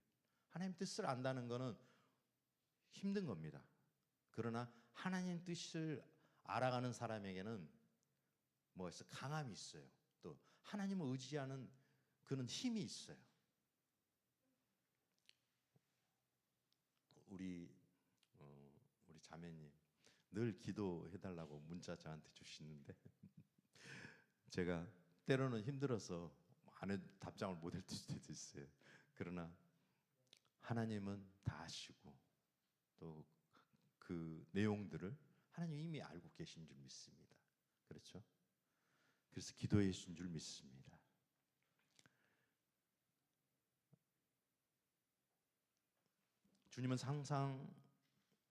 하나님 뜻을 안다는 것은 힘든 겁니다. 그러나 하나님 뜻을 알아가는 사람에게는 뭐였어? 강함이 있어요. 또 하나님을 의지하는 그런 힘이 있어요. 우리 자매님 늘 기도해달라고 문자 저한테 주시는데 제가 때로는 힘들어서 답장을 못 할 때도 있어요. 그러나 하나님은 다 아시고 또 그 내용들을 하나님 이미 알고 계신 줄 믿습니다. 그렇죠? 그래서 기도해 주신 줄 믿습니다. 주님은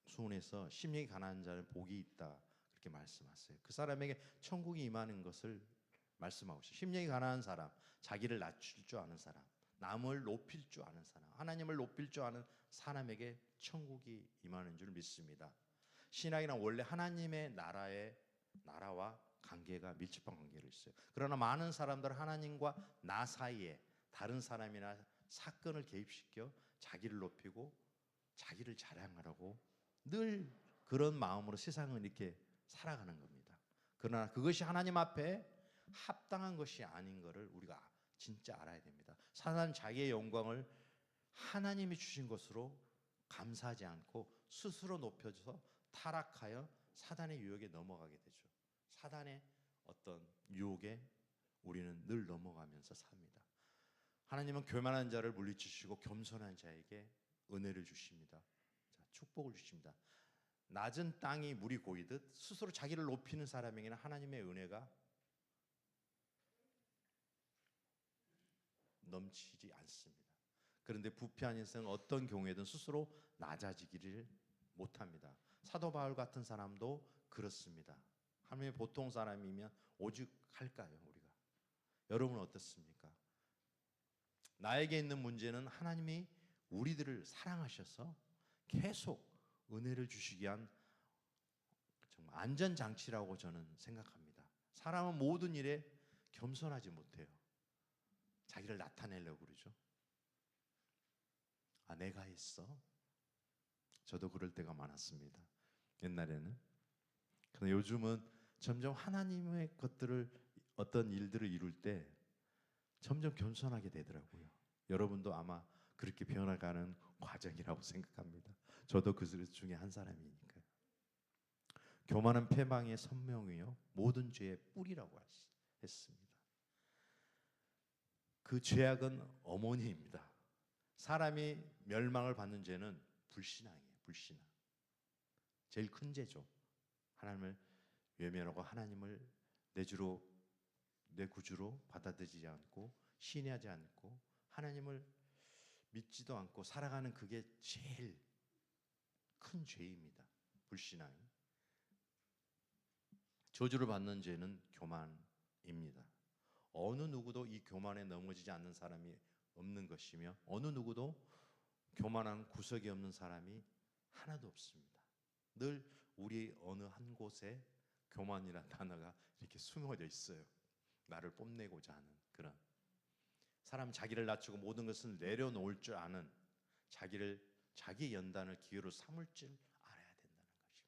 상상수훈에서 심령이 가난한 자는 복이 있다 그렇게 말씀하세요. 그 사람에게 천국이 임하는 것을 말씀하고 있어요. 심령이 가난한 사람, 자기를 낮출 줄 아는 사람, 남을 높일 줄 아는 사람, 하나님을 높일 줄 아는 사람에게 천국이 임하는 줄 믿습니다. 신앙이란 원래 하나님의 나라와 관계가 밀접한 관계를 있어요. 그러나 많은 사람들은 하나님과 나 사이에 다른 사람이나 사건을 개입시켜 자기를 높이고 자기를 자랑하라고 늘 그런 마음으로 세상을 이렇게 살아가는 겁니다. 그러나 그것이 하나님 앞에 합당한 것이 아닌 것을 우리가 진짜 알아야 됩니다. 사단은 자기의 영광을 하나님이 주신 것으로 감사하지 않고 스스로 높여져서 타락하여 사단의 유혹에 넘어가게 되죠. 사단의 어떤 유혹에 우리는 늘 넘어가면서 삽니다. 하나님은 교만한 자를 물리치시고 겸손한 자에게 은혜를 주십니다. 자, 축복을 주십니다. 낮은 땅이 물이 고이듯 스스로 자기를 높이는 사람에게는 하나님의 은혜가 넘치지 않습니다. 그런데 부패한 인생은 어떤 경우에든 스스로 낮아지기를 못합니다. 사도 바울 같은 사람도 그렇습니다. 하나님의 보통 사람이면 오죽할까요? 우리가 여러분은 어떻습니까? 나에게 있는 문제는 하나님이 우리들을 사랑하셔서 계속 은혜를 주시기 위한 정말 안전장치라고 저는 생각합니다. 사람은 모든 일에 겸손하지 못해요. 자기를 나타내려고 그러죠. 아, 내가 했어. 저도 그럴 때가 많았습니다. 옛날에는. 그런데 요즘은 점점 하나님의 것들을, 어떤 일들을 이룰 때 점점 겸손하게 되더라고요. 여러분도 아마 그렇게 변화가는 과정이라고 생각합니다. 저도 그 중에 한 사람이니까요. 교만은 패망의 선명이요 모든 죄의 뿌리라고 했습니다. 그 죄악은 어머니입니다. 사람이 멸망을 받는 죄는 불신앙이에요. 불신앙. 제일 큰 죄죠. 하나님을 외면하고 하나님을 내 주로, 내 구주로 받아들이지 않고 신뢰하지 않고 하나님을 믿지도 않고 살아가는, 그게 제일 큰 죄입니다. 불신앙이. 저주를 받는 죄는 교만입니다. 어느 누구도 이 교만에 넘어지지 않는 사람이 없는 것이며 어느 누구도 교만한 구석이 없는 사람이 하나도 없습니다. 늘 우리 어느 한 곳에 교만이라는 단어가 이렇게 숨어져 있어요. 나를 뽐내고자 하는 그런. 사람 자기를 낮추고 모든 것을 내려놓을 줄 아는, 자기 연단을 기회로 삼을 줄 알아야 된다는 것입니다.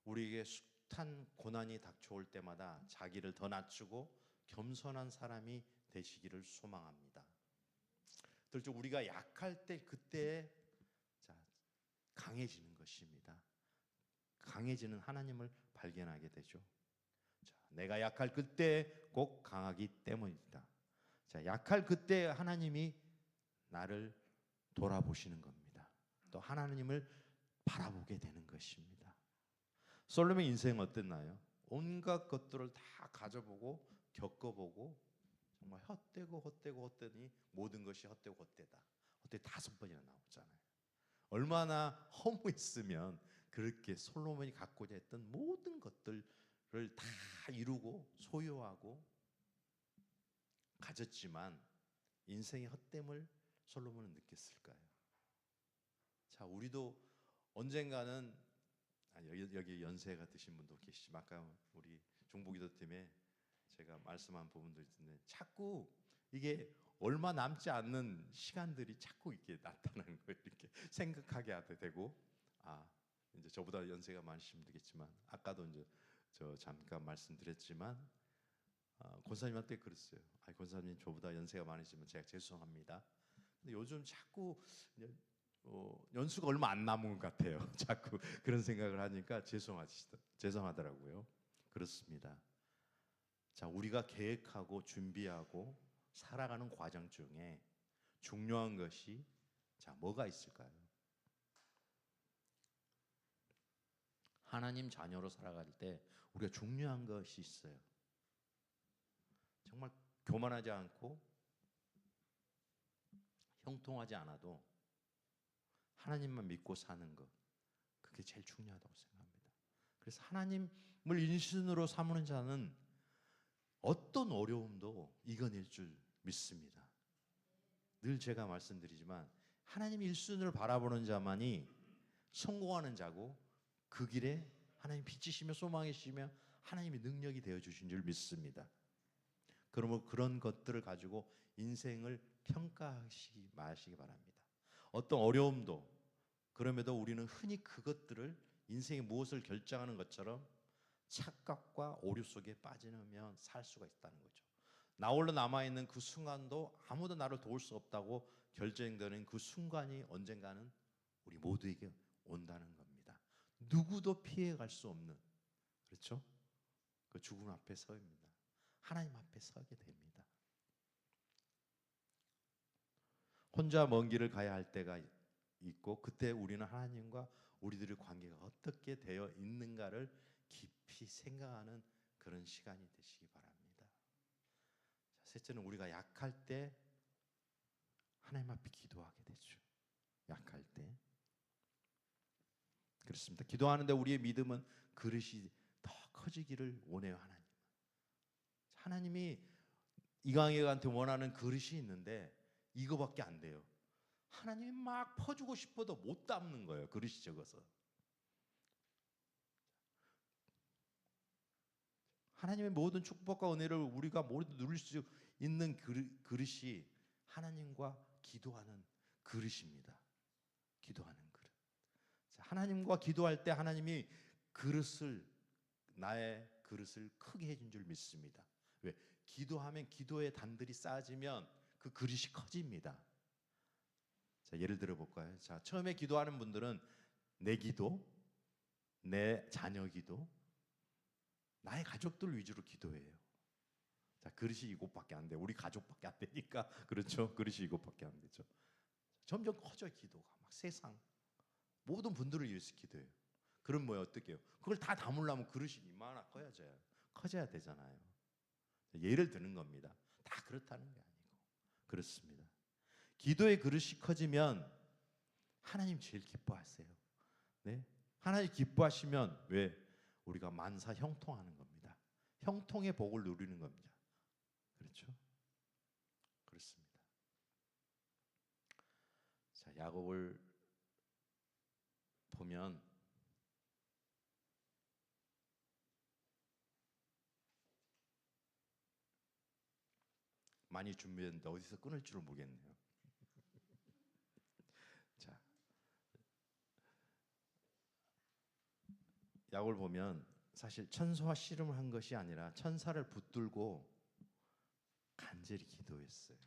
우리에게 숱한 고난이 닥쳐올 때마다 자기를 더 낮추고 겸손한 사람이 되시기를 소망합니다. 특히 우리가 약할 때 그때 강해지는 것입니다. 강해지는 하나님을 발견하게 되죠. 내가 약할 그때 꼭 강하기 때문이다. 약할 그때 하나님이 나를 돌아보시는 겁니다. 또 하나님을 바라보게 되는 것입니다. 솔로몬 인생은 어땠나요? 온갖 것들을 다 가져보고 겪어보고 정말 헛되니 모든 것이 헛되고 헛되다. 헛되이 5번이나 나오잖아요. 얼마나 허무했으면 그렇게 솔로몬이 갖고자 했던 모든 것들을 다 이루고 소유하고 가졌지만 인생의 헛됨을 솔로몬은 느꼈을까요? 자, 우리도 언젠가는, 여기 연세가 드신 분도 계시지만 아까 우리 중보기도팀에 제가 말씀한 부분도 있는데 자꾸 이게 얼마 남지 않는 시간들이 자꾸 이렇게 나타나는 거예요. 이렇게 생각하게 하게 되고, 이제 저보다 연세가 많으신 분들겠지만 아까도 이제 저 잠깐 말씀드렸지만 권사님한테 그랬어요. 권사님 저보다 연세가 많으시면 제가 죄송합니다. 근데 요즘 자꾸 연수가 얼마 안 남은 것 같아요. 자꾸 그런 생각을 하니까 죄송하더라고요. 그렇습니다. 자, 우리가 계획하고 준비하고 살아가는 과정 중에 중요한 것이 뭐가 있을까요? 하나님 자녀로 살아갈 때 우리가 중요한 것이 있어요. 정말 교만하지 않고 형통하지 않아도 하나님만 믿고 사는 것, 그게 제일 중요하다고 생각합니다. 그래서 하나님을 인신으로 삼는 자는 어떤 어려움도 이겨낼 줄 믿습니다. 늘 제가 말씀드리지만 하나님 일순을 바라보는 자만이 성공하는 자고 그 길에 하나님 빛이시며 소망이시며 하나님의 능력이 되어주신 줄 믿습니다. 그러므로 그런 것들을 가지고 인생을 평가하시기 마시기 바랍니다. 어떤 어려움도, 그럼에도 우리는 흔히 그것들을 인생의 무엇을 결정하는 것처럼 착각과 오류 속에 빠지면 살 수가 있다는 거죠. 나 홀로 남아있는 그 순간도 아무도 나를 도울 수 없다고 결정되는 그 순간이 언젠가는 우리 모두에게 온다는 겁니다. 누구도 피해갈 수 없는, 그렇죠? 그 죽음 앞에 서입니다. 하나님 앞에 서게 됩니다. 혼자 먼 길을 가야 할 때가 있고 그때 우리는 하나님과 우리들의 관계가 어떻게 되어 있는가를 깊이 생각하는 그런 시간이 되시기 바랍니다. 셋째는 우리가 약할 때 하나님 앞에 기도하게 되죠. 약할 때. 그렇습니다. 기도하는데 우리의 믿음은 그릇이 더 커지기를 원해요. 하나님이 이강혁한테 원하는 그릇이 있는데 이거밖에 안 돼요. 하나님이 막 퍼주고 싶어도 못 담는 거예요. 그릇이 적어서. 하나님의 모든 축복과 은혜를 우리가 모두 누릴 수 있는 그릇이 하나님과 기도하는 그릇입니다. 기도하는 그릇. 자, 하나님과 기도할 때 하나님이 나의 그릇을 크게 해준 줄 믿습니다. 왜? 기도하면 기도의 단들이 쌓아지면 그 그릇이 커집니다. 자, 예를 들어 볼까요? 자, 처음에 기도하는 분들은 내 기도, 내 자녀 기도, 나의 가족들 위주로 기도해요. 자, 그릇이 이것밖에 안 돼. 우리 가족밖에 안 되니까 그렇죠. 그릇이 이것밖에 안 되죠. 점점 커져 기도가 막 세상 모든 분들을 위해서 기도해요. 그럼 뭐야 어떻게 해요? 그걸 다 담으려면 그릇이 이만한 커져야 되잖아요. 예를 드는 겁니다. 다 그렇다는 게 아니고 그렇습니다. 기도의 그릇이 커지면 하나님 제일 기뻐하세요. 네? 하나님 기뻐하시면 왜? 우리가 만사 형통하는 겁니다. 형통의 복을 누리는 겁니다. 그렇죠? 그렇습니다. 자, 야곱을 보면 많이 준비했는데 어디서 끊을 줄을 모르겠네요. 자, 야곱을 보면 사실 천사와 씨름을 한 것이 아니라 천사를 붙들고 간절히 기도했어요.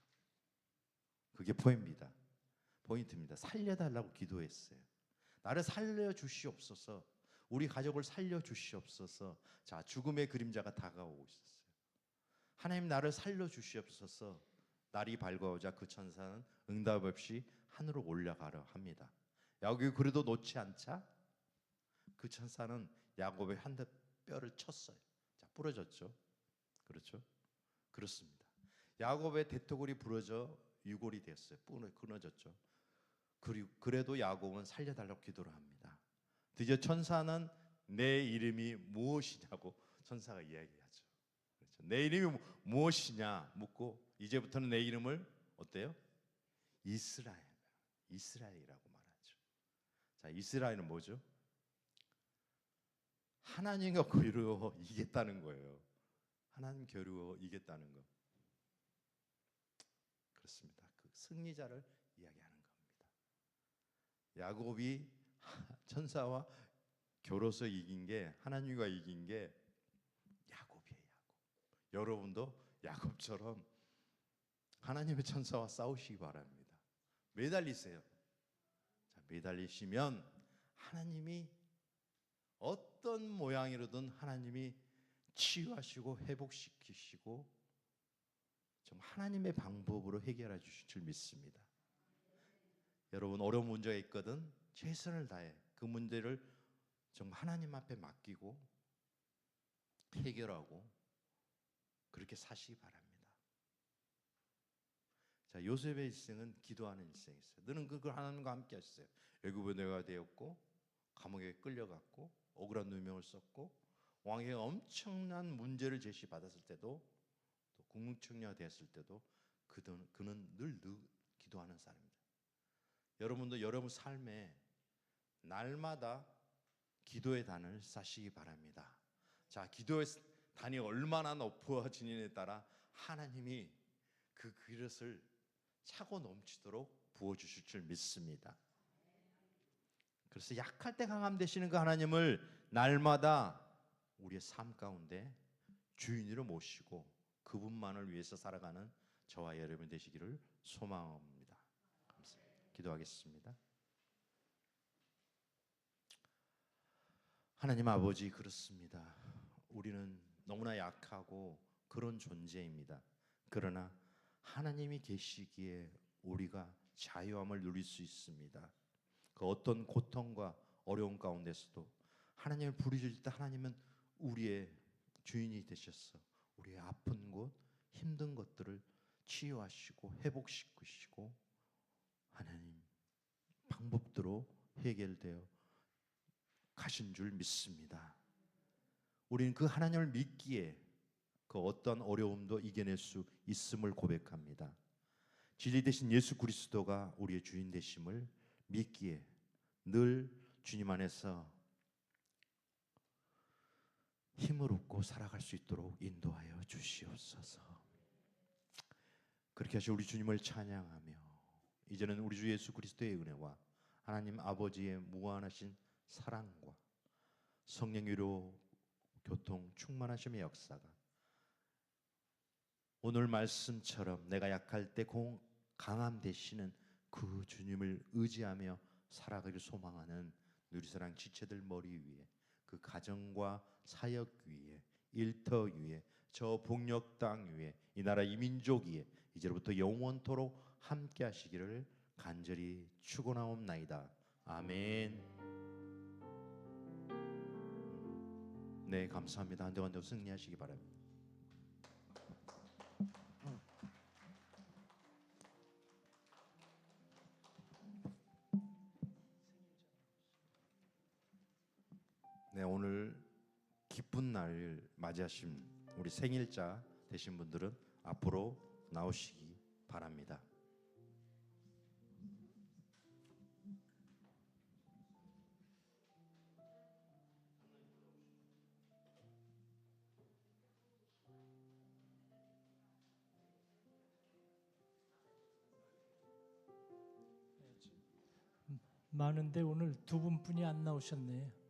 그게 포인트입니다. 살려달라고 기도했어요. 나를 살려주시옵소서. 우리 가족을 살려주시옵소서. 자, 죽음의 그림자가 다가오고 있었어요. 하나님 나를 살려주시옵소서. 날이 밝아오자 그 천사는 응답 없이 하늘로 올라가려 합니다. 야곱이 그래도 놓지 않자 그 천사는 야곱의 한 대 뼈를 쳤어요. 자, 부러졌죠. 그렇죠? 그렇습니다. 야곱의 대토골이 부러져 유골이 됐어요. 끊어졌죠. 그래도 야곱은 살려달라고 기도를 합니다. 드디어 천사는 내 이름이 무엇이냐고 천사가 이야기하죠. 그렇죠? 내 이름이 무엇이냐 묻고 이제부터는 내 이름을 어때요? 이스라엘이라고 말하죠. 자, 이스라엘은 뭐죠? 하나님과 겨루어 이겼다는 거예요. 하나님 겨루어 이겼다는 거. 그렇습니다. 그 승리자를 이야기하는 겁니다. 야곱이 천사와 겨뤄서 이긴 게 하나님과 이긴 게 야곱이에요. 여러분도 야곱처럼 하나님의 천사와 싸우시기 바랍니다. 매달리세요. 자, 매달리시면 하나님이 어떤 모양이로든 하나님이 치유하시고 회복시키시고 좀 하나님의 방법으로 해결해 주실 줄 믿습니다. 여러분 어려운 문제가 있거든 최선을 다해 그 문제를 좀 하나님 앞에 맡기고 해결하고 그렇게 사시기 바랍니다. 자, 요셉의 일생은 기도하는 일생이었어요. 너는 그걸 하나님과 함께 하셨어요. 애굽의 내가 되었고 감옥에 끌려갔고 억울한 누명을 썼고 왕에게 엄청난 문제를 제시받았을 때도 또 국무총리가 되었을 때도 그는 늘 기도하는 사람입니다. 여러분도 여러분 삶에 날마다 기도의 단을 쌓으시기 바랍니다. 자, 기도의 단이 얼마나 높아지느냐에 따라 하나님이 그 그릇을 차고 넘치도록 부어주실 줄 믿습니다. 그래서 약할 때 강함 되시는 그 하나님을 날마다 우리의 삶 가운데 주인으로 모시고 그분만을 위해서 살아가는 저와 여러분 되시기를 소망합니다. 감사합니다. 기도하겠습니다. 하나님 아버지, 그렇습니다. 우리는 너무나 약하고 그런 존재입니다. 그러나 하나님이 계시기에 우리가 자유함을 누릴 수 있습니다. 그 어떤 고통과 어려움 가운데서도 하나님을 부르실 때 하나님은 우리의 주인이 되셔서 우리의 아픈 곳, 힘든 것들을 치유하시고 회복시키시고 하나님 방법대로 해결되어 가신 줄 믿습니다. 우리는 그 하나님을 믿기에 그 어떤 어려움도 이겨낼 수 있음을 고백합니다. 진리 되신 예수 그리스도가 우리의 주인 되심을 믿기에 늘 주님 안에서 힘을 얻고 살아갈 수 있도록 인도하여 주시옵소서. 그렇게 하시 우리 주님을 찬양하며 이제는 우리 주 예수 그리스도의 은혜와 하나님 아버지의 무한하신 사랑과 성령의 위로 교통 충만하심의 역사가 오늘 말씀처럼 내가 약할 때 강함 되시는 그 주님을 의지하며 살아가기를 소망하는 누리사랑 지체들 머리 위에, 그 가정과 사역 위에, 일터 위에, 저 북녘 땅 위에, 이 나라 이 민족 위에 이제로부터 영원토록 함께 하시기를 간절히 축원하옵나이다. 아멘. 네, 감사합니다. 한 대 한 대 승리하시기 바랍니다. 네, 오늘 기쁜 날을 맞이하신 우리 생일자 되신 분들은 앞으로 나오시기 바랍니다. 많은데 오늘 두 분뿐이 안 나오셨네요.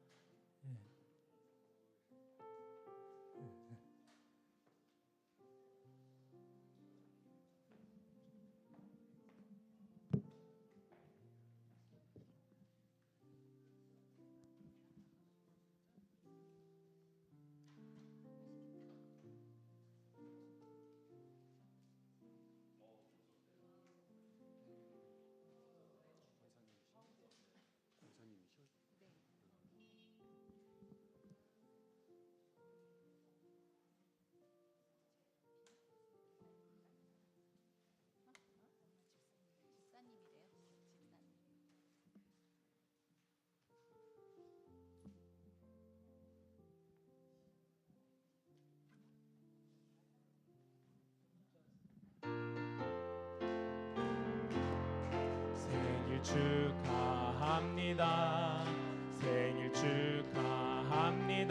생일 축하합니다. 생일 축하합니다.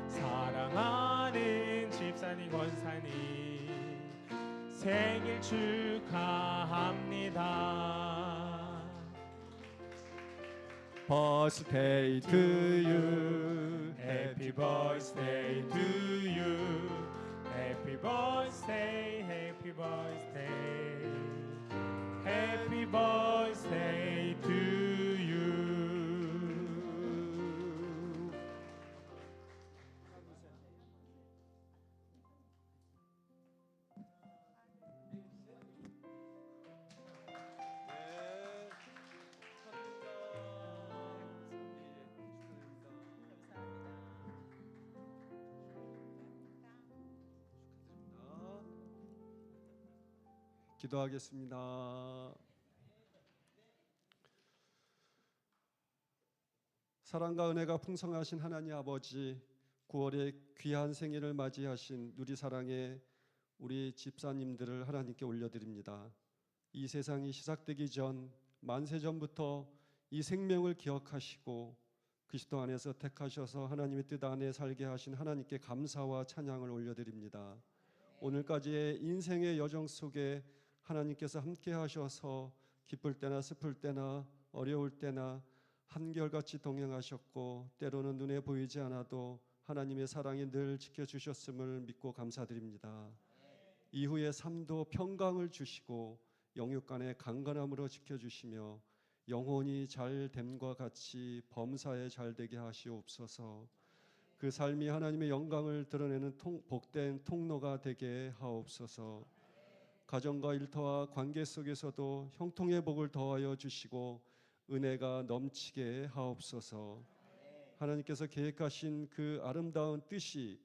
사랑하는 집사님 권사님 생일 축하합니다. Birthday to you. Happy birthday to you. Happy birthday, happy birthday. Happy birthday to you. 기도하겠습니다. 사랑과 은혜가 풍성하신 하나님 아버지, 9월의 귀한 생일을 맞이하신 누리사랑의 우리 집사님들을 하나님께 올려드립니다. 이 세상이 시작되기 전 만세전부터 이 생명을 기억하시고 그리스도 안에서 택하셔서 하나님의 뜻 안에 살게 하신 하나님께 감사와 찬양을 올려드립니다. 오늘까지의 인생의 여정 속에 하나님께서 함께 하셔서 기쁠 때나 슬플 때나 어려울 때나 한결같이 동행하셨고 때로는 눈에 보이지 않아도 하나님의 사랑이 늘 지켜주셨음을 믿고 감사드립니다. 이후의 삶도 평강을 주시고 영육간의 강건함으로 지켜주시며 영혼이 잘됨과 같이 범사에 잘되게 하시옵소서. 그 삶이 하나님의 영광을 드러내는 복된 통로가 되게 하옵소서. 가정과 일터와 관계 속에서도 형통의 복을 더하여 주시고 은혜가 넘치게 하옵소서. 하나님께서 계획하신 그 아름다운 뜻이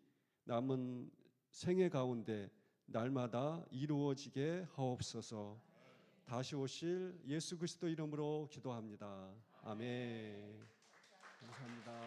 남은 생애 가운데 날마다 이루어지게 하옵소서. 다시 오실 예수 그리스도 이름으로 기도합니다. 아멘. 감사합니다.